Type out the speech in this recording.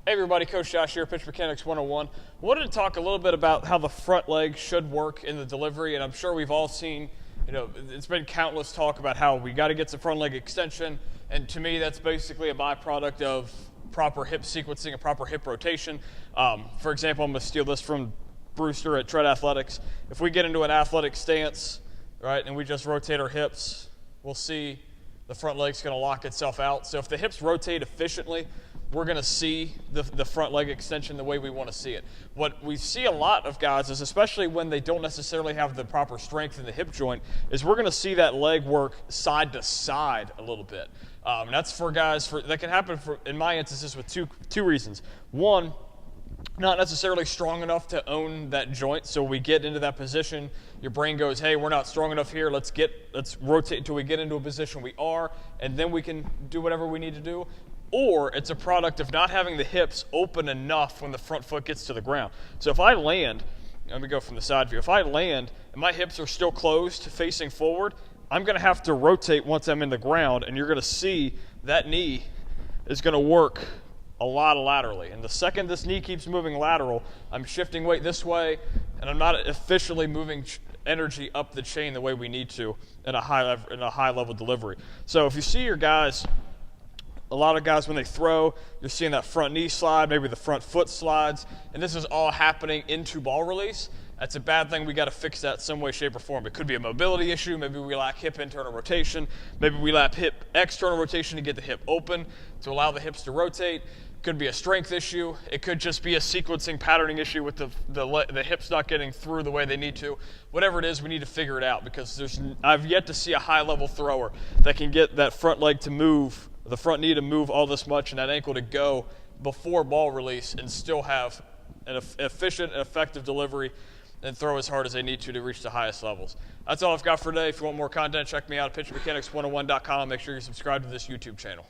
Hey everybody, Coach Josh here, Pitch Mechanics 101. Wanted to talk a little bit about how the front leg should work in the delivery, and I'm sure we've all seen, it's been countless talk about how we got to get some front leg extension, and to me that's basically a byproduct of proper hip sequencing, a proper hip rotation. For example, I'm going to steal this from Brewster at Tread Athletics. If we get into an athletic stance, right, and we just rotate our hips, we'll see the front leg's going to lock itself out. So if the hips rotate efficiently, we're going to see the front leg extension the way we want to see it. What we see a lot of guys is, especially when they don't necessarily have the proper strength in the hip joint, is we're going to see that leg work side to side a little bit. That's for guys, that can happen in my instances with two reasons. One, not necessarily strong enough to own that joint, so we get into that position, your brain goes, hey, we're not strong enough here, let's rotate until we get into a position we are, and then we can do whatever we need to do. Or it's a product of not having the hips open enough when the front foot gets to the ground. So if I land, let me go from the side view, if I land and my hips are still closed facing forward, I'm going to have to rotate once I'm in the ground, and you're going to see that knee is going to work a lot laterally. And the second this knee keeps moving lateral, I'm shifting weight this way, and I'm not efficiently moving energy up the chain the way we need to in a high level delivery. So if you see your guys, a lot of guys, when they throw, you're seeing that front knee slide, maybe the front foot slides, and this is all happening into ball release. That's a bad thing. We got to fix that some way, shape, or form. It could be a mobility issue. Maybe we lack hip internal rotation. Maybe we lack hip external rotation to get the hip open to allow the hips to rotate. It could be a strength issue. It could just be a sequencing patterning issue with the hips not getting through the way they need to. Whatever it is, we need to figure it out, because I've yet to see a high-level thrower that can get that front leg to move, the front knee to move all this much, and that ankle to go before ball release and still have an efficient and effective delivery and throw as hard as they need to reach the highest levels. That's all I've got for today. If you want more content, check me out at pitchmechanics101.com. Make sure you subscribe to this YouTube channel.